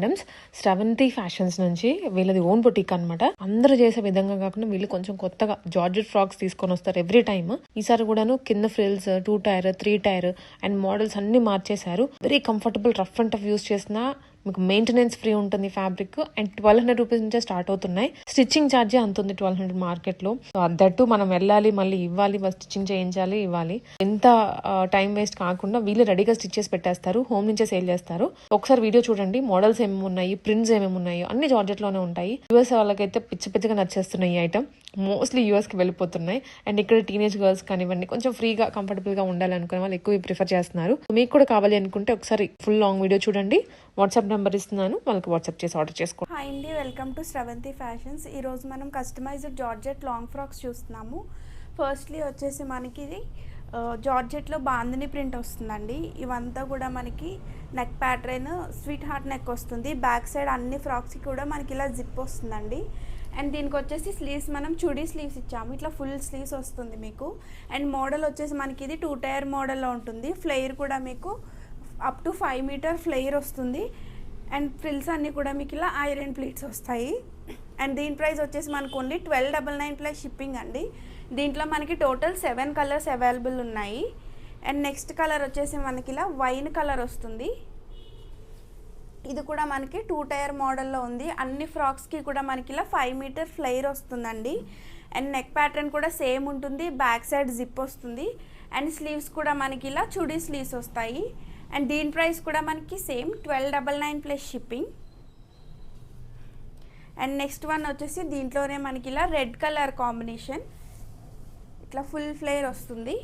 Madams Sravanthi fashions నుంచి వీళ్ళది own boutique అనమాట. అందరూ చేసే విధంగా కాకుండా వీళ్ళు కొంచెం కొత్తగా జార్జెట్ ఫ్రాక్స్ తీసుకొని వస్తారు ఎవ్రీ టైమ్. ఈసారి కూడాను కింద frills 2 tier 3 tier and models అన్ని మార్చేశారు. Very comfortable, rough and tough use చేసిన మీకు మెయింటెనెన్స్ ఫ్రీ ఉంటుంది ఫ్యాబ్రిక్. అండ్ 1200 రూపీస్ నుంచే స్టార్ట్ అవుతున్నాయి. స్టిచ్చింగ్ ఛార్జే అంత ఉంది 1200 మార్కెట్ లో. దట్టు మనం వెళ్ళాలి, మళ్ళీ ఇవ్వాలి, స్టిచ్చింగ్ చేయించాలి, ఇవ్వాలి. ఎంత టైం వేస్ట్ కాకుండా వీళ్ళు రెడీగా స్టిచ్ చేసి పెట్టేస్తారు, హోమ్ నుంచే సేల్ చేస్తారు. ఒకసారి వీడియో చూడండి, మోడల్స్ ఏమేమి ఉన్నాయి, ప్రింట్స్ ఏమేమి ఉన్నాయో అన్ని జార్జెట్ లోనే ఉంటాయి. యూఎస్ వాళ్ళకైతే పిచ్చిగా నచ్చేస్తున్నాయి ఈ ఐటమ్. మోస్ట్లీ యూఎస్ కి వెళ్ళిపోతున్నాయి. అండ్ ఇక్కడ టీనేజ్ గర్ల్స్ కానివ్వండి, కొంచెం ఫ్రీగా కంఫర్టబుల్ గా ఉండాలనుకునే వాళ్ళు ఎక్కువ ప్రిఫర్ చేస్తున్నారు. మీకు కూడా కావాలి అనుకుంటే ఒకసారి ఫుల్ లాంగ్ వీడియో చూడండి. వాట్సాప్ నెంబర్ ఇస్తున్నాను, వాళ్ళకి వాట్సాప్ చేసి ఆర్డర్ చేసుకోండి. హాయ్ అండి, వెల్కమ్ టు శ్రవంతి ఫ్యాషన్స్. ఈరోజు మనం కస్టమైజ్డ్ జార్జెట్ లాంగ్ ఫ్రాక్స్ చూస్తున్నాము. ఫస్ట్లీ వచ్చేసి మనకి ఇది జార్జెట్లో బాందిని ప్రింట్ వస్తుందండి. ఇవంతా కూడా మనకి neck pattern sweet heart neck వస్తుంది. బ్యాక్ సైడ్ అన్ని ఫ్రాక్స్కి కూడా మనకి ఇలా జిప్ వస్తుందండి. అండ్ దీనికి వచ్చేసి స్లీవ్స్ మనం చుడీ స్లీవ్స్ ఇచ్చాము. ఇట్లా ఫుల్ స్లీవ్స్ వస్తుంది మీకు. అండ్ మోడల్ వచ్చేసి మనకి ఇది 2 టైర్ మోడల్లో ఉంటుంది. ఫ్లేయర్ కూడా మీకు అప్ టు 5 మీటర్ ఫ్లేయర్ వస్తుంది. అండ్ ఫ్రిల్స్ అన్నీ కూడా మీకు ఇలా ఐరన్ ప్లీట్స్ వస్తాయి. అండ్ దీని ప్రైస్ వచ్చేసి మనకు ఓన్లీ 1299 ప్లస్ షిప్పింగ్ అండి. దీంట్లో మనకి టోటల్ 7 కలర్స్ అవైలబుల్ ఉన్నాయి. అండ్ నెక్స్ట్ కలర్ వచ్చేసి మనకి ఇలా వైన్ కలర్ వస్తుంది. ఇది కూడా మనకి 2 టైర్ మోడల్లో ఉంది. అన్ని ఫ్రాక్స్కి కూడా మనకి ఇలా 5 మీటర్ ఫ్లేయర్ వస్తుందండి. అండ్ నెక్ ప్యాటర్న్ కూడా సేమ్ ఉంటుంది. బ్యాక్ సైడ్ జిప్ వస్తుంది. అండ్ స్లీవ్స్ కూడా మనకి ఇలా చుడీ స్లీవ్స్ వస్తాయి. అండ్ దీని ప్రైస్ కూడా మనకి same 1299 plus shipping. And next one వచ్చేసి దీంట్లోనే మనకి ఇలా రెడ్ కలర్ కాంబినేషన్, ఇట్లా ఫుల్ ఫ్లేర్ వస్తుంది.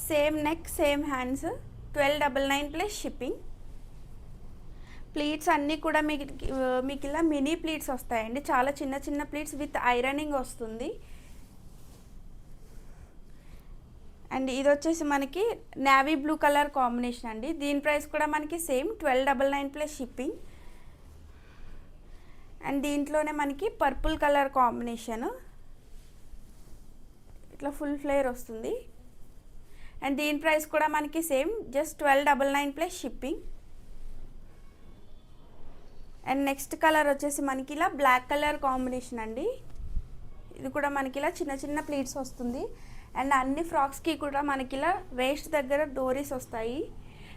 Same neck same hands, 1299 plus shipping. Pleats అన్నీ కూడా మీకు ఇలా మినీ ప్లీట్స్ వస్తాయండి. చాలా చిన్న ప్లీట్స్ విత్ ఐరనింగ్ వస్తుంది. అండ్ ఇది వచ్చేసి మనకి నేవీ బ్లూ కలర్ కాంబినేషన్ అండి. దీని ప్రైస్ కూడా మనకి సేమ్ 1299 ప్లస్ షిప్పింగ్. అండ్ దీంట్లోనే మనకి పర్పుల్ కలర్ కాంబినేషన్, ఇట్లా ఫుల్ ఫ్లేర్ వస్తుంది. అండ్ దీని ప్రైస్ కూడా మనకి same just 1299 plus shipping. And next colour వచ్చేసి మనకి ఇలా బ్లాక్ కలర్ కాంబినేషన్ అండి. ఇది కూడా మనకి ఇలా చిన్న ప్లీట్స్ వస్తుంది. అండ్ అన్ని ఫ్రాక్స్కి కూడా మనకి ఇలా వేస్ట్ దగ్గర డోరీస్ వస్తాయి.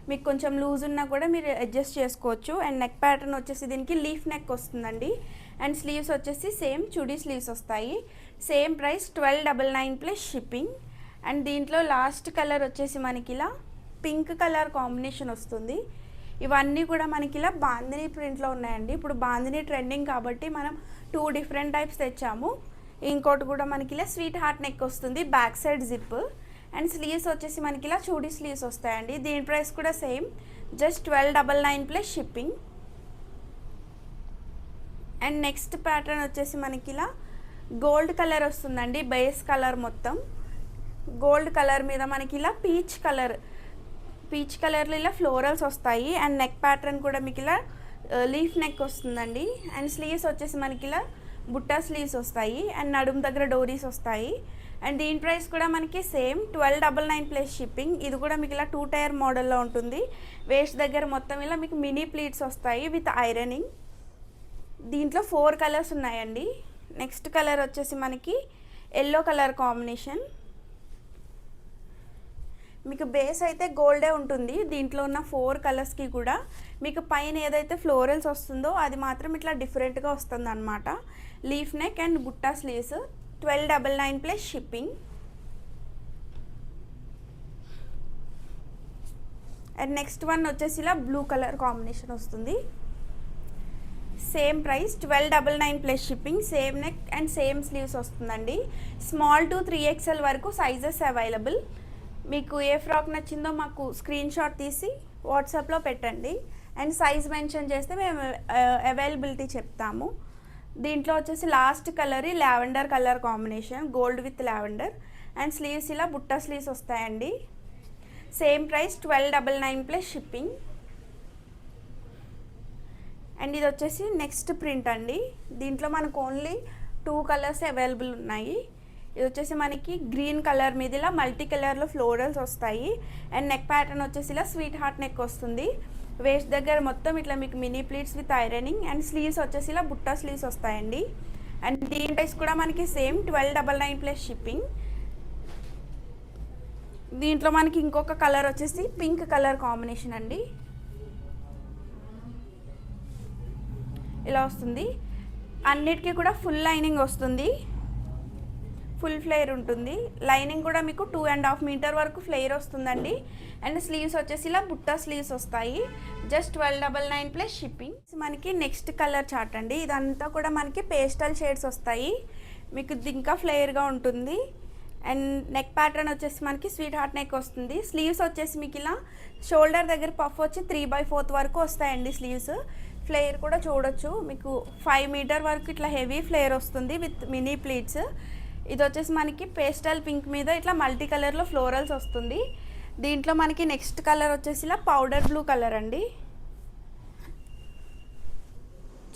మీకు కొంచెం లూజ్ ఉన్నా కూడా మీరు అడ్జస్ట్ చేసుకోవచ్చు. అండ్ నెక్ ప్యాటర్న్ వచ్చేసి దీనికి లీఫ్ నెక్ వస్తుందండి. అండ్ స్లీవ్స్ వచ్చేసి సేమ్ చుడీ స్లీవ్స్ వస్తాయి. Same price 1299 plus shipping. And దీంట్లో లాస్ట్ కలర్ వచ్చేసి మనకి ఇలా పింక్ కలర్ కాంబినేషన్ వస్తుంది. ఇవన్నీ కూడా మనకి ఇలా బాందిని ప్రింట్లో ఉన్నాయండి. ఇప్పుడు బాందిని ట్రెండింగ్ కాబట్టి మనం 2 డిఫరెంట్ టైప్స్ తెచ్చాము. ఇంకోటి కూడా మనకి ఇలా స్వీట్ హార్ట్ నెక్ వస్తుంది, back side zip. And sleeves వచ్చేసి మనకి ఇలా చూడీ స్లీవ్స్ వస్తాయండి. దీని ప్రైస్ కూడా same just 1299 plus shipping. And next pattern వచ్చేసి మనకి ఇలా గోల్డ్ కలర్ వస్తుందండి. బేస్ కలర్ మొత్తం గోల్డ్ కలర్ మీద మనకి ఇలా పీచ్ కలర్లో ఇలా ఫ్లోరల్స్ వస్తాయి. అండ్ నెక్ ప్యాటర్న్ కూడా మీకు ఇలా లీఫ్ నెక్ వస్తుందండి. అండ్ స్లీవ్స్ వచ్చేసి మనకి ఇలా బుట్టా స్లీవ్స్ వస్తాయి. అండ్ నడుము దగ్గర డోరీస్ వస్తాయి. అండ్ దీని ప్రైస్ కూడా మనకి సేమ్ 1299 ప్లస్ షిప్పింగ్. ఇది కూడా మీకు ఇలా 2 టైర్ మోడల్లో ఉంటుంది. వేస్ట్ దగ్గర మొత్తం ఇలా మీకు మినీ ప్లీట్స్ వస్తాయి విత్ ఐరనింగ్. దీంట్లో 4 కలర్స్ ఉన్నాయండి. నెక్స్ట్ కలర్ వచ్చేసి మనకి ఎల్లో కలర్ కాంబినేషన్. మీకు బేస్ అయితే గోల్డే ఉంటుంది. దీంట్లో ఉన్న 4 కలర్స్కి కూడా మీకు పైన ఏదైతే ఫ్లోరల్స్ వస్తుందో అది మాత్రం ఇట్లా డిఫరెంట్గా వస్తుంది అనమాట. Leaf neck and butta sleeves, 1299 plus shipping. And next one వచ్చేసి ఇలా బ్లూ కలర్ కాంబినేషన్ వస్తుంది. Same price 1299 plus shipping. Same neck and same sleeves వస్తుందండి. స్మాల్ టు 3XL వరకు సైజెస్ అవైలబుల్. మీకు ఏ ఫ్రాక్ నచ్చిందో మాకు స్క్రీన్ షాట్ తీసి వాట్సాప్లో పెట్టండి. అండ్ సైజ్ మెన్షన్ చేస్తే మేము అవైలబిలిటీ చెప్తాము. దీంట్లో వచ్చేసి last colour lavender colour combination, gold with lavender. And sleeves ఇలా బుట్టా స్లీవ్స్ వస్తాయండి. Same price 1299 plus shipping. And ఇది వచ్చేసి నెక్స్ట్ ప్రింట్ అండి. దీంట్లో మనకు ఓన్లీ 2 కలర్స్ అవైలబుల్ ఉన్నాయి. ఇది వచ్చేసి మనకి గ్రీన్ కలర్ మీద ఇలా మల్టీ కలర్లో ఫ్లోరల్స్ వస్తాయి. అండ్ నెక్ ప్యాటర్న్ వచ్చేసి ఇలా స్వీట్ హార్ట్ నెక్ వస్తుంది. వేస్ట్ దగ్గర మొత్తం ఇట్లా మీకు mini pleats with ironing and sleeves వచ్చేసి ఇలా బుట్ట స్లీవ్స్ వస్తాయండి. అండ్ దీని ప్రైస్ కూడా మనకి సేమ్ 1299 ప్లస్ షిప్పింగ్. దీంట్లో మనకి ఇంకొక కలర్ వచ్చేసి పింక్ కలర్ కాంబినేషన్ అండి. ఇలా వస్తుంది. అన్నిటికీ కూడా ఫుల్ లైనింగ్ వస్తుంది, ఫుల్ ఫ్లేర్ ఉంటుంది. లైనింగ్ కూడా మీకు 2.5 మీటర్ వరకు ఫ్లేర్ వస్తుందండి. అండ్ స్లీవ్స్ వచ్చేసి ఇలా బుట్ట స్లీవ్స్ వస్తాయి. Just 1299 plus shipping. మనకి నెక్స్ట్ కలర్ చార్ట్ అండి. ఇదంతా కూడా మనకి పేస్టల్ షేడ్స్ వస్తాయి. మీకు ఇది ఇంకా ఫ్లేర్గా ఉంటుంది. అండ్ నెక్ ప్యాటర్న్ వచ్చేసి మనకి స్వీట్ హార్ట్ నెక్ వస్తుంది. స్లీవ్స్ వచ్చేసి మీకు ఇలా షోల్డర్ దగ్గర పఫ్ వచ్చి 3/4 వరకు వస్తాయండి స్లీవ్స్. ఫ్లేర్ కూడా చూడొచ్చు, మీకు 5 మీటర్ వరకు ఇట్లా హెవీ ఫ్లేర్ వస్తుంది విత్ మినీ ప్లీట్స్. ఇది వచ్చేసి మనకి పేస్టల్ పింక్ మీద ఇట్లా మల్టీ కలర్లో ఫ్లోరల్స్ వస్తుంది. దీంట్లో మనకి నెక్స్ట్ కలర్ వచ్చేసి ఇలా పౌడర్ బ్లూ కలర్ అండి.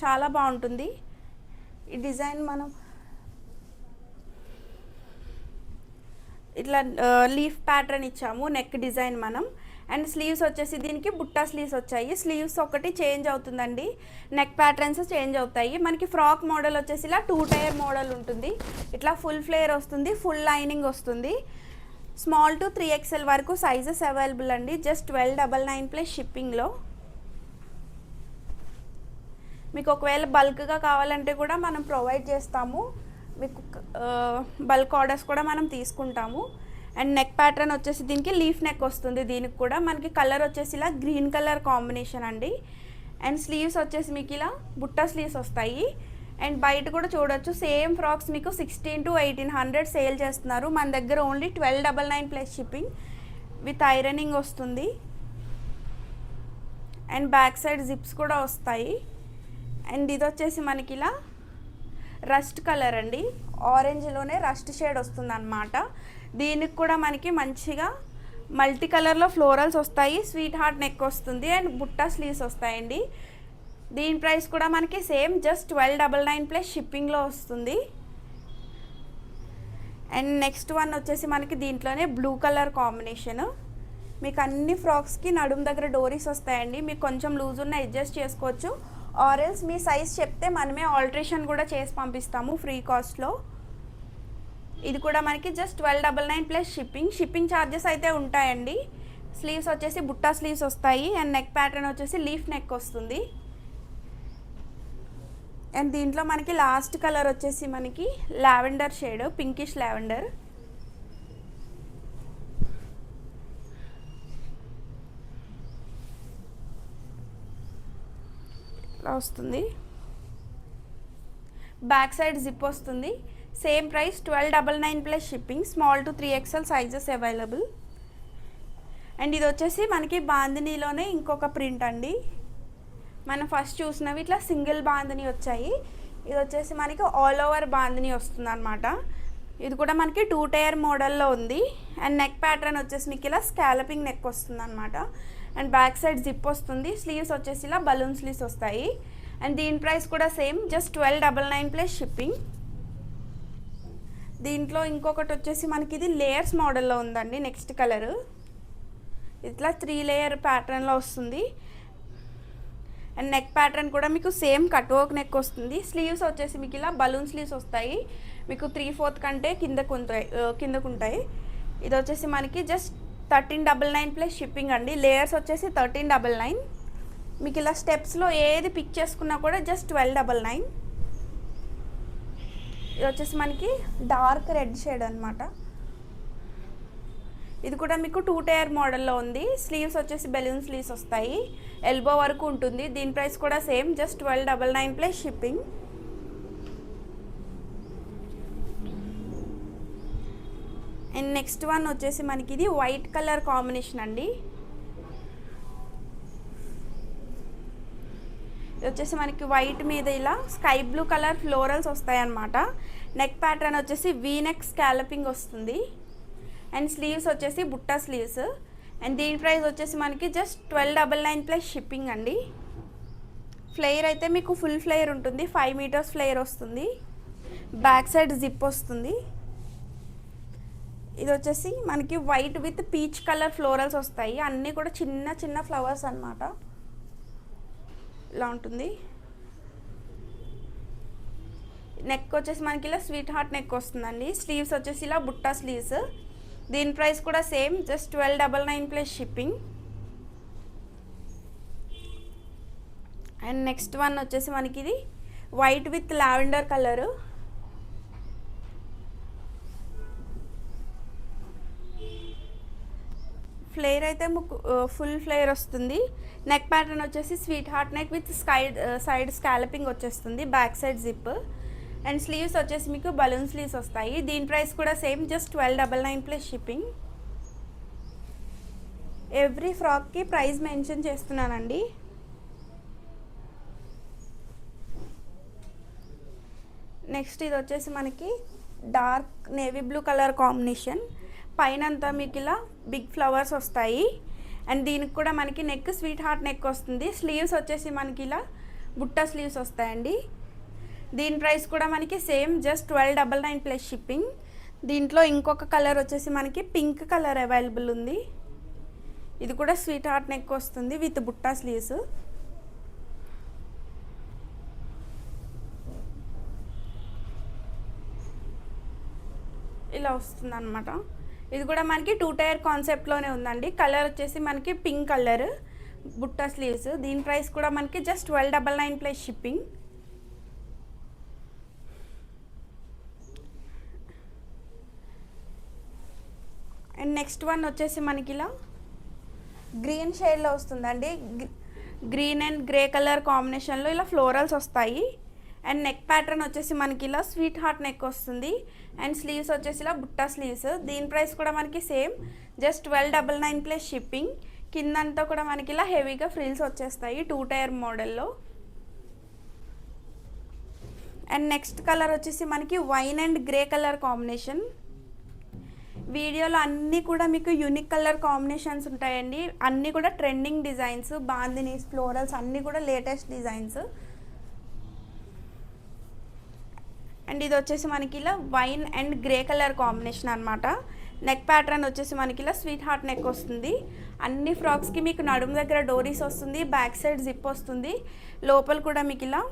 చాలా బాగుంటుంది ఈ డిజైన్. మనం ఇట్లా లీఫ్ ప్యాటర్న్ ఇచ్చాము నెక్ డిజైన్ మనం. అండ్ స్లీవ్స్ వచ్చేసి దీనికి బుట్టా స్లీవ్స్ వచ్చాయి. స్లీవ్స్ ఒకటి చేంజ్ అవుతుందండి, నెక్ ప్యాటర్న్స్ చేంజ్ అవుతాయి. మనకి ఫ్రాక్ మోడల్ వచ్చేసి ఇలా 2 టైర్ మోడల్ ఉంటుంది. ఇట్లా ఫుల్ ఫ్లేర్ వస్తుంది, ఫుల్ లైనింగ్ వస్తుంది. స్మాల్ టు 3XL వరకు సైజెస్ అవైలబుల్ అండి. జస్ట్ 1299 ప్లస్ షిప్పింగ్లో. మీకు ఒకవేళ బల్క్గా కావాలంటే కూడా మనం ప్రొవైడ్ చేస్తాము. మీకు బల్క్ ఆర్డర్స్ కూడా మనం తీసుకుంటాము. అండ్ నెక్ ప్యాటర్న్ వచ్చేసి దీనికి లీఫ్ నెక్ వస్తుంది. దీనికి కూడా మనకి కలర్ వచ్చేసి ఇలా గ్రీన్ కలర్ కాంబినేషన్ అండి. అండ్ స్లీవ్స్ వచ్చేసి మీకు ఇలా బుట్ట స్లీవ్స్ వస్తాయి. అండ్ బయట కూడా చూడొచ్చు సేమ్ ఫ్రాక్స్ మీకు 1600 to 1800 సేల్ చేస్తున్నారు. మన దగ్గర only 1299 plus shipping with ironing వస్తుంది. అండ్ బ్యాక్ సైడ్ జిప్స్ కూడా వస్తాయి. అండ్ ఇది వచ్చేసి మనకి ఇలా రస్ట్ కలర్ అండి. ఆరెంజ్లోనే రస్ట్ షేడ్ వస్తుంది అన్నమాట. దీనికి కూడా మనకి మంచిగా మల్టీ కలర్లో ఫ్లోరల్స్ వస్తాయి. స్వీట్ హార్ట్ నెక్ వస్తుంది అండ్ బుట్టా స్లీవ్స్ వస్తాయండి. దీని ప్రైస్ కూడా మనకి సేమ్ జస్ట్ 1299 ప్లస్ షిప్పింగ్లో వస్తుంది. అండ్ నెక్స్ట్ వన్ వచ్చేసి మనకి దీంట్లోనే బ్లూ కలర్ కాంబినేషన్. మీకు అన్ని ఫ్రాక్స్కి నడుము దగ్గర డోరీస్ వస్తాయండి. మీకు కొంచెం లూజ్ ఉన్న అడ్జస్ట్ చేసుకోవచ్చు. ఆరెల్స్ మీ సైజ్ చెప్తే మనమే ఆల్టరేషన్ కూడా చేసి పంపిస్తాము ఫ్రీ కాస్ట్లో. ఇది కూడా మనకి జస్ట్ 1299 ప్లస్ షిప్పింగ్ ఛార్జెస్ అయితే ఉంటాయండి. స్లీవ్స్ వచ్చేసి బుట్టా స్లీవ్స్ వస్తాయి. అండ్ నెక్ ప్యాటర్న్ వచ్చేసి లీఫ్ నెక్ వస్తుంది. అండ్ దీంట్లో మనకి లాస్ట్ కలర్ వచ్చేసి మనకి లావెండర్ షేడ్, పింకిష్ లావెండర్. ఇలా వస్తుంది. బ్యాక్ సైడ్ జిప్ వస్తుంది. Same price 1299 plus shipping. Small to 3XL sizes available. And ఇది వచ్చేసి మనకి బాందినీలోనే ఇంకొక ప్రింట్ అండి. మనం ఫస్ట్ చూసినవి ఇట్లా సింగిల్ బాందిని వచ్చాయి. ఇది వచ్చేసి మనకి ఆల్ ఓవర్ బాందిని వస్తుంది అనమాట. ఇది కూడా మనకి 2 టైర్ మోడల్లో ఉంది. అండ్ నెక్ ప్యాటర్న్ వచ్చేసి మీకు ఇలా స్కాలపింగ్ నెక్ వస్తుంది అనమాట. అండ్ బ్యాక్ సైడ్ జిప్ వస్తుంది. స్లీవ్స్ వచ్చేసి ఇలా బలూన్ స్లీవ్స్ వస్తాయి. అండ్ దీని ప్రైస్ కూడా సేమ్ జస్ట్ 1299 ప్లస్ షిప్పింగ్. దీంట్లో ఇంకొకటి వచ్చేసి మనకి ఇది లేయర్స్ మోడల్లో ఉందండి. నెక్స్ట్ కలర్ ఇట్లా 3 లేయర్ ప్యాటర్న్లో వస్తుంది. అండ్ నెక్ ప్యాటర్న్ కూడా మీకు సేమ్ కట్ వర్క్ నెక్ వస్తుంది. స్లీవ్స్ వచ్చేసి మీకు ఇలా బలూన్ స్లీవ్స్ వస్తాయి. మీకు 3/4 కంటే కిందకు ఉంటాయి. ఇది వచ్చేసి మనకి జస్ట్ 1399 ప్లస్ షిప్పింగ్ అండి. లేయర్స్ వచ్చేసి 1399. మీకు ఇలా స్టెప్స్లో ఏది పిక్ చేసుకున్నా కూడా జస్ట్ 1299. ఇది వచ్చేసి మనకి డార్క్ రెడ్ షేడ్ అనమాట. ఇది కూడా మీకు 2 టైర్ మోడల్లో ఉంది. స్లీవ్స్ వచ్చేసి బెలూన్ స్లీవ్స్ వస్తాయి. ఎల్బో వరకు ఉంటుంది. దీని ప్రైస్ కూడా same just 1299 plus shipping. And next one వచ్చేసి మనకి ఇది వైట్ కలర్ కాంబినేషన్ అండి. ఇది వచ్చేసి మనకి వైట్ మీద ఇలా స్కై బ్లూ కలర్ ఫ్లోరల్స్ వస్తాయి అన్నమాట. నెక్ ప్యాటర్న్ వచ్చేసి వీ నెక్ స్కాలపింగ్ వస్తుంది. అండ్ స్లీవ్స్ వచ్చేసి బుట్టా స్లీవ్స్. అండ్ దీని ప్రైస్ వచ్చేసి మనకి జస్ట్ 1299 ప్లస్ షిప్పింగ్ అండి. ఫ్లేయర్ అయితే మీకు ఫుల్ ఫ్లేయర్ ఉంటుంది. 5 మీటర్స్ ఫ్లేయర్ వస్తుంది. బ్యాక్ సైడ్ జిప్ వస్తుంది. ఇది వచ్చేసి మనకి white with peach colour florals వస్తాయి. అన్నీ కూడా చిన్న చిన్న ఫ్లవర్స్ అన్నమాట. ఇలా ఉంటుంది. నెక్ వచ్చేసి మనకి ఇలా స్వీట్ హార్ట్ నెక్ వస్తుందండి. స్లీవ్స్ వచ్చేసి ఇలా బుట్టా స్లీవ్స్. దీని ప్రైస్ కూడా same, just 1299 plus shipping. And next one వచ్చేసి మనకి ఇది white with lavender colour. Flare అయితే ఫుల్ ఫ్లేర్ వస్తుంది. నెక్ ప్యాటర్న్ వచ్చేసి sweetheart neck with side scalloping వచ్చేస్తుంది, back side zip. And sleeves వచ్చేసి మీకు బలూన్ స్లీవ్స్ వస్తాయి. దీని ప్రైస్ కూడా same, just 1299 plus shipping. Every ఫ్రాక్కి ప్రైస్ మెన్షన్ చేస్తున్నానండి. నెక్స్ట్ ఇది వచ్చేసి మనకి dark navy blue colour combination. పైన అంతా మీకు ఇలా బిగ్ ఫ్లవర్స్ వస్తాయి. అండ్ దీనికి కూడా మనకి నెక్ స్వీట్ హార్ట్ నెక్ వస్తుంది. స్లీవ్స్ వచ్చేసి మనకి ఇలా బుట్ట స్లీవ్స్ వస్తాయండి. దీని ప్రైస్ కూడా మనకి సేమ్, జస్ట్ 1299 ప్లస్ షిప్పింగ్. దీంట్లో ఇంకొక కలర్ వచ్చేసి మనకి పింక్ కలర్ అవైలబుల్ ఉంది. ఇది కూడా స్వీట్ హార్ట్ నెక్ వస్తుంది విత్ బుట్టా స్లీవ్స్. ఇలా వస్తుంది అనమాట. ఇది కూడా మనకి 2 టైర్ కాన్సెప్ట్లోనే ఉందండి. కలర్ వచ్చేసి మనకి పింక్ కలర్, బుట్టా స్లీవ్స్. దీని ప్రైస్ కూడా మనకి just 1299 plus shipping. And next one వచ్చేసి మనకి ఇలా గ్రీన్ షేడ్లో వస్తుందండి. గ్రీన్ అండ్ గ్రే కలర్ కాంబినేషన్లో ఇలా ఫ్లోరల్స్ వస్తాయి. అండ్ నెక్ ప్యాటర్న్ వచ్చేసి మనకి ఇలా స్వీట్ హార్ట్ నెక్ వస్తుంది. అండ్ స్లీవ్స్ వచ్చేసి ఇలా బుట్టా స్లీవ్స్. దీని ప్రైస్ కూడా మనకి సేమ్, జస్ట్ 1299 ప్లస్ షిప్పింగ్. కిందంతా కూడా మనకి ఇలా హెవీగా ఫ్రిల్స్ వచ్చేస్తాయి 2 టైర్ మోడల్లో. అండ్ నెక్స్ట్ కలర్ వచ్చేసి మనకి wine and grey colour combination. వీడియోలో అన్నీ కూడా మీకు యూనిక్ కలర్ కాంబినేషన్స్ ఉంటాయండి. అన్నీ కూడా ట్రెండింగ్ డిజైన్స్, బాందినీస్, ఫ్లోరల్స్ అన్నీ కూడా లేటెస్ట్ డిజైన్స్. అండ్ ఇది వచ్చేసి మనకి ఇలా wine and grey colour combination అనమాట. నెక్ ప్యాటర్న్ వచ్చేసి మనకి ఇలా స్వీట్ హార్ట్ నెక్ వస్తుంది. అన్ని ఫ్రాక్స్కి మీకు నడుము దగ్గర డోరీస్ వస్తుంది, బ్యాక్ సైడ్ జిప్ వస్తుంది. లోపల కూడా మీకు ఇలా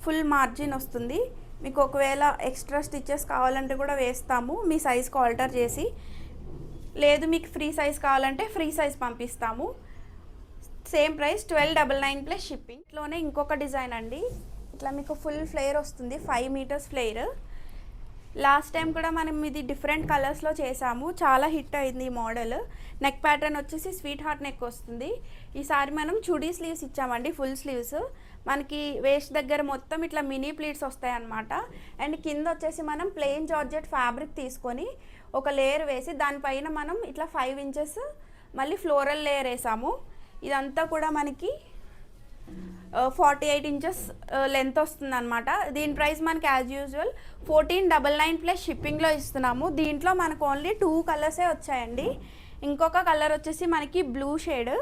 ఫుల్ మార్జిన్ వస్తుంది. మీకు ఒకవేళ ఎక్స్ట్రా స్టిచెస్ కావాలంటే కూడా వేస్తాము, మీ సైజ్కి ఆల్టర్ చేసి. లేదు మీకు ఫ్రీ సైజ్ కావాలంటే ఫ్రీ సైజ్ పంపిస్తాము. Same price, 1299 plus shipping. ఇట్లోనే ఇంకొక డిజైన్ అండి. ఇట్లా మీకు ఫుల్ ఫ్లేర్ వస్తుంది, 5 మీటర్స్ ఫ్లేర్. లాస్ట్ టైం కూడా మనం ఇది డిఫరెంట్ కలర్స్లో చేసాము, చాలా హిట్ అయింది ఈ మోడల్. నెక్ ప్యాటర్న్ వచ్చేసి స్వీట్ హార్ట్ నెక్ వస్తుంది. ఈసారి మనం చుడీ స్లీవ్స్ ఇచ్చామండి, ఫుల్ స్లీవ్స్. మనకి వేస్ట్ దగ్గర మొత్తం ఇట్లా మినీ ప్లీట్స్ వస్తాయి అన్నమాట. అండ్ కింద వచ్చేసి మనం ప్లెయిన్ జార్జెట్ ఫ్యాబ్రిక్ తీసుకొని ఒక లేయర్ వేసి దానిపైన మనం ఇట్లా 5 ఇంచెస్ మళ్ళీ ఫ్లోరల్ లేయర్ వేసాము. ఇదంతా కూడా మనకి 48 ఇంచెస్ లెంత్ వస్తుంది అనమాట. దీని ప్రైస్ మనకి యాజ్ యూజువల్ 1499 ప్లస్ షిప్పింగ్లో ఇస్తున్నాము. దీంట్లో మనకు ఓన్లీ 2 కలర్సే వచ్చాయండి. ఇంకొక కలర్ వచ్చేసి మనకి blue shade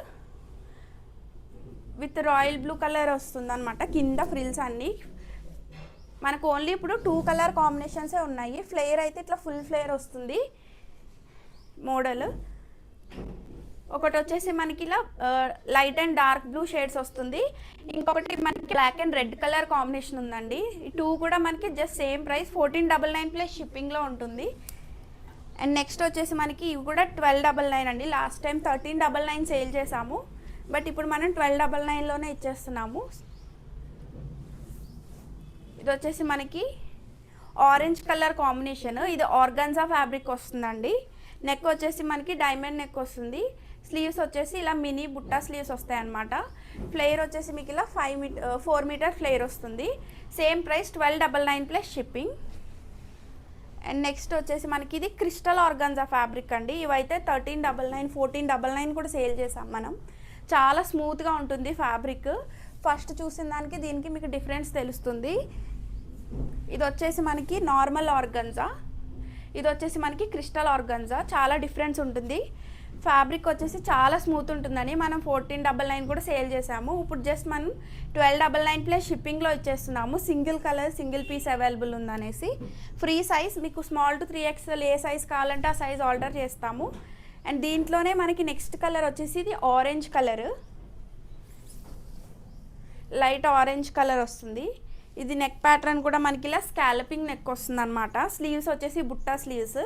with royal blue colour వస్తుంది అనమాట. కింద ఫ్రిల్స్ అన్నీ మనకు ఓన్లీ ఇప్పుడు 2 కలర్ కాంబినేషన్సే ఉన్నాయి. ఫ్లేర్ అయితే ఇట్లా ఫుల్ ఫ్లేర్ వస్తుంది మోడల్. ఒకటి వచ్చేసి మనకి ఇలా light and dark blue shades వస్తుంది. ఇంకొకటి మనకి black and red colour combination ఉందండి. ఈ 2 కూడా మనకి జస్ట్ సేమ్ ప్రైస్, 1499 ప్లస్ షిప్పింగ్లో ఉంటుంది. అండ్ నెక్స్ట్ వచ్చేసి మనకి ఇవి కూడా 1299 అండి. లాస్ట్ టైం 1399 సేల్ చేసాము, బట్ ఇప్పుడు మనం 1299లోనే ఇచ్చేస్తున్నాము. ఇది వచ్చేసి మనకి ఆరెంజ్ కలర్ కాంబినేషన్. ఇది ఆర్గాన్జా ఫ్యాబ్రిక్ వస్తుందండి. నెక్ వచ్చేసి మనకి డైమండ్ నెక్ వస్తుంది. స్లీవ్స్ వచ్చేసి ఇలా మినీ బుట్టా స్లీవ్స్ వస్తాయి అన్నమాట. ఫ్లేర్ వచ్చేసి మీకు ఇలా 4 మీటర్ ఫ్లేర్ వస్తుంది. Same price, 1299 plus shipping. And next వచ్చేసి మనకి ఇది క్రిస్టల్ ఆర్గాన్జా ఫ్యాబ్రిక్ అండి. ఇవైతే 1399, 1499 కూడా సేల్ చేసాం మనం. చాలా స్మూత్గా ఉంటుంది ఫ్యాబ్రిక్. ఫస్ట్ చూసిన దానికి దీనికి మీకు డిఫరెన్స్ తెలుస్తుంది. ఇది వచ్చేసి మనకి నార్మల్ ఆర్గాన్జా, ఇది వచ్చేసి మనకి క్రిస్టల్ ఆర్గాన్జా. చాలా డిఫరెన్స్ ఉంటుంది. ఫ్యాబ్రిక్ వచ్చేసి చాలా స్మూత్ ఉంటుందని మనం 1499 కూడా సేల్ చేసాము. ఇప్పుడు జస్ట్ మనం 1299 ప్లస్ షిప్పింగ్లో ఇచ్చేస్తున్నాము. Single colour single piece available ఉందనేసి. ఫ్రీ సైజ్ మీకు స్మాల్ టు 3XL ఏ సైజ్ కావాలంటే ఆ సైజ్ ఆర్డర్ చేస్తాము. అండ్ దీంట్లోనే మనకి నెక్స్ట్ కలర్ వచ్చేసి ఇది orange colour. Light orange colour వస్తుంది. ఇది నెక్ ప్యాటర్న్ కూడా మనకి ఇలా స్కాలపింగ్ నెక్ వస్తుంది అనమాట. స్లీవ్స్ వచ్చేసి Butta sleeves,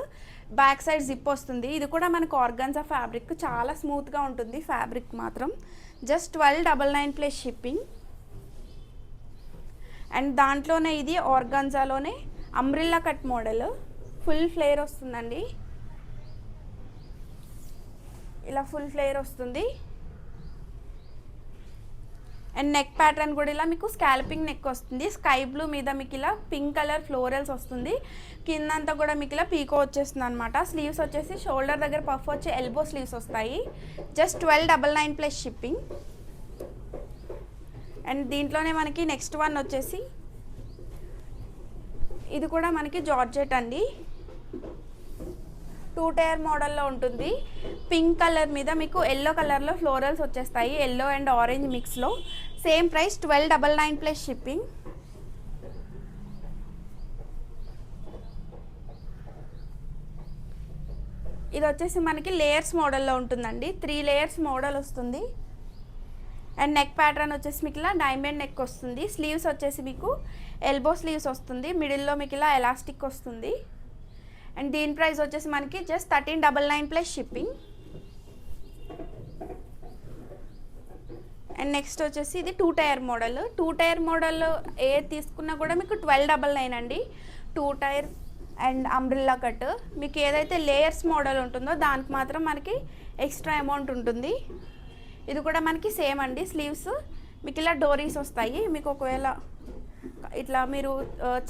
back side zip వస్తుంది. ఇది కూడా మనకు ఆర్గాన్జా ఫ్యాబ్రిక్, చాలా స్మూత్గా ఉంటుంది ఫ్యాబ్రిక్ మాత్రం. Just 1299 plus shipping. అండ్ దాంట్లోనే ఇది ఆర్గాన్జాలోనే umbrella cut model, full flare వస్తుందండి. ఇలా ఫుల్ ఫ్లేర్ వస్తుంది. అండ్ నెక్ ప్యాటర్న్ కూడా ఇలా మీకు స్కాల్పింగ్ నెక్ వస్తుంది. స్కై బ్లూ మీద మీకు ఇలా పింక్ కలర్ ఫ్లోరల్స్ వస్తుంది. కిందంతా కూడా మీకు ఇలా పీకో వచ్చేస్తుంది అనమాట. స్లీవ్స్ వచ్చేసి షోల్డర్ దగ్గర పఫ్ వచ్చి ఎల్బో స్లీవ్స్ వస్తాయి. Just 1299 plus shipping. అండ్ దీంట్లోనే మనకి నెక్స్ట్ వన్ వచ్చేసి ఇది కూడా మనకి జార్జెట్ అండి. 2 టైర్ మోడల్లో ఉంటుంది. పింక్ కలర్ మీద మీకు ఎల్లో కలర్లో ఫ్లోరల్స్ వచ్చేస్తాయి, ఎల్లో అండ్ ఆరెంజ్ మిక్స్లో. Same price 1299 plus shipping. ఇది వచ్చేసి మనకి లేయర్స్ మోడల్లో ఉంటుందండి. 3 లేయర్స్ మోడల్ వస్తుంది. అండ్ నెక్ ప్యాటర్న్ వచ్చేసి మీకు ఇలా డైమండ్ నెక్ వస్తుంది. స్లీవ్స్ వచ్చేసి మీకు ఎల్బో స్లీవ్స్ వస్తుంది. మిడిల్లో మీకు ఇలా ఎలాస్టిక్ వస్తుంది. అండ్ దీని ప్రైస్ వచ్చేసి మనకి just 1399 plus shipping. And next వచ్చేసి ఇది 2 టైర్ మోడల్. 2 టైర్ మోడల్ ఏ తీసుకున్నా కూడా మీకు 1299 అండి. 2 టైర్ అండ్ అంబ్రిల్లా కట్. మీకు ఏదైతే లేయర్స్ మోడల్ ఉంటుందో దానికి మాత్రం మనకి ఎక్స్ట్రా అమౌంట్ ఉంటుంది. ఇది కూడా మనకి సేమ్ అండి. స్లీవ్స్ మీకు ఇలా డోరీస్ వస్తాయి. మీకు ఒకవేళ ఇట్లా మీరు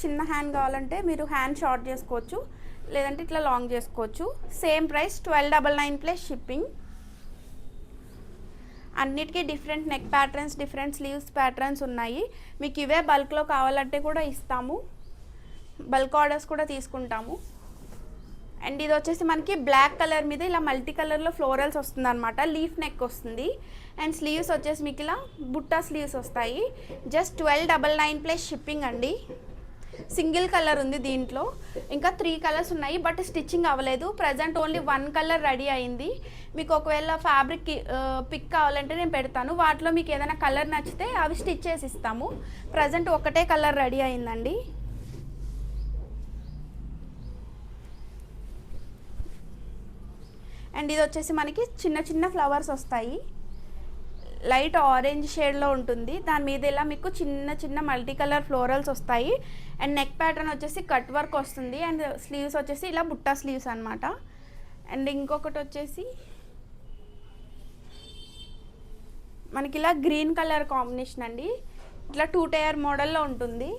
చిన్న హ్యాండ్ కావాలంటే మీరు హ్యాండ్ షార్ట్ చేసుకోవచ్చు, లేదంటే ఇట్లా లాంగ్ చేసుకోవచ్చు. Same price 1299 plus shipping. అన్నిటికీ different neck patterns, different sleeves patterns ఉన్నాయి. మీకు ఇవే బల్క్లో కావాలంటే కూడా ఇస్తాము, బల్క్ ఆర్డర్స్ కూడా తీసుకుంటాము. అండ్ ఇది వచ్చేసి మనకి బ్లాక్ కలర్ మీద ఇలా మల్టీ కలర్లో ఫ్లోరల్స్ వస్తుంది అనమాట. లీఫ్ నెక్ వస్తుంది. అండ్ స్లీవ్స్ వచ్చేసి మీకు ఇలా బుట్టా స్లీవ్స్ వస్తాయి. జస్ట్ 1299 ప్లస్ షిప్పింగ్ అండి. సింగిల్ కలర్ ఉంది దీంట్లో, ఇంకా 3 కలర్స్ ఉన్నాయి బట్ స్టిచ్చింగ్ అవ్వలేదు. ప్రజెంట్ ఓన్లీ 1 కలర్ రెడీ అయింది. మీకు ఒకవేళ ఫ్యాబ్రిక్ పిక్ కావాలంటే నేను పెడతాను. వాటిలో మీకు ఏదైనా కలర్ నచ్చితే అవి స్టిచ్ చేసి ఇస్తాము. ప్రజెంట్ ఒకటే కలర్ రెడీ అయిందండి. అండ్ ఇది వచ్చేసి మనకి చిన్న చిన్న ఫ్లవర్స్ వస్తాయి. లైట్ ఆరెంజ్ షేడ్లో ఉంటుంది. దాని మీద ఇలా మీకు చిన్న చిన్న మల్టీ కలర్ ఫ్లోరల్స్ వస్తాయి. అండ్ నెక్ ప్యాటర్న్ వచ్చేసి కట్ వర్క్ వస్తుంది. అండ్ స్లీవ్స్ వచ్చేసి ఇలా బుట్టా స్లీవ్స్ అనమాట. అండ్ ఇంకొకటి వచ్చేసి మనకి ఇలా గ్రీన్ కలర్ కాంబినేషన్ అండి. ఇట్లా 2 టైర్ మోడల్లో ఉంటుంది,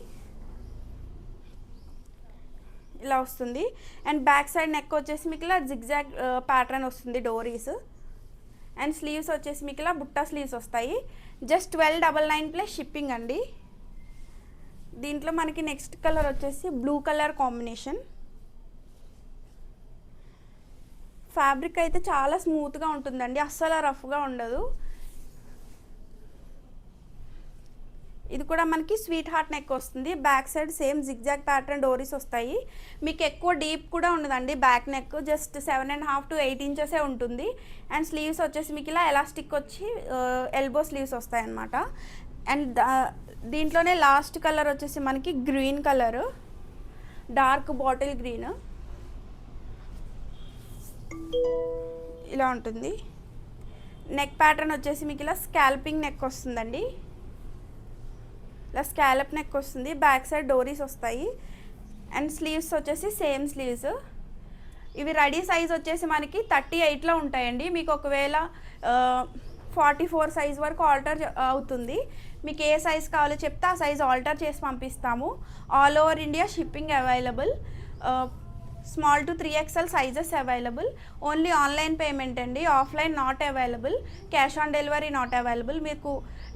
ఇలా వస్తుంది. అండ్ బ్యాక్ సైడ్ నెక్ వచ్చేసి మీకు ఇలా జిగ్జాగ్ ప్యాటర్న్ వస్తుంది, డోరీస్. అండ్ స్లీవ్స్ వచ్చేసి మీకు ఇలా బుట్టా స్లీవ్స్ వస్తాయి. జస్ట్ 1299 ప్లస్ షిప్పింగ్ అండి. దీంట్లో మనకి నెక్స్ట్ కలర్ వచ్చేసి బ్లూ కలర్ కాంబినేషన్. ఫ్యాబ్రిక్ అయితే చాలా స్మూత్గా ఉంటుందండి, అస్సలు రఫ్గా ఉండదు. ఇది కూడా మనకి స్వీట్ హార్ట్ నెక్ వస్తుంది. Back side same zigzag pattern డోరీస్ వస్తాయి. మీకు ఎక్కువ డీప్ కూడా ఉండదండి బ్యాక్ నెక్, జస్ట్ 7.5 to 8 ఇంచెసే ఉంటుంది. అండ్ స్లీవ్స్ వచ్చేసి మీకు ఇలా ఎలాస్టిక్ వచ్చి ఎల్బో స్లీవ్స్ వస్తాయి అన్నమాట. అండ్ దీంట్లోనే లాస్ట్ కలర్ వచ్చేసి మనకి green colour, dark bottle green, ఇలా ఉంటుంది. నెక్ ప్యాటర్న్ వచ్చేసి మీకు ఇలా స్కాల్పింగ్ నెక్ వస్తుందండి. ఇలా స్కాలప్ నెక్ వస్తుంది. బ్యాక్ సైడ్ డోరీస్ వస్తాయి. అండ్ స్లీవ్స్ వచ్చేసి సేమ్ స్లీవ్స్. ఇవి రెడీ సైజ్ వచ్చేసి మనకి 38లో ఉంటాయండి. మీకు ఒకవేళ 44 సైజ్ వరకు ఆల్టర్ అవుతుంది. మీకు ఏ సైజ్ కావాలో చెప్తే ఆ సైజ్ ఆల్టర్ చేసి పంపిస్తాము. All over India shipping available. Small to 3XL sizes available. Only online payment అండి, offline not available. Cash on delivery not available. మీకు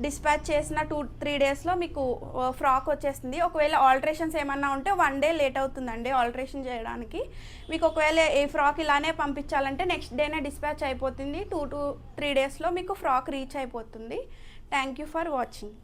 డిస్పాచ్ చేసిన 2-3 డేస్లో మీకు ఫ్రాక్ వచ్చేస్తుంది. ఒకవేళ ఆల్టరేషన్స్ ఏమన్నా ఉంటే 1 డే లేట్ అవుతుందండి ఆల్టరేషన్ చేయడానికి. మీకు ఒకవేళ ఈ ఫ్రాక్ ఇలానే పంపించాలంటే నెక్స్ట్ డేనే డిస్పాచ్ అయిపోతుంది. 2 to 3 డేస్లో మీకు ఫ్రాక్ రీచ్ అయిపోతుంది. Thank you for watching.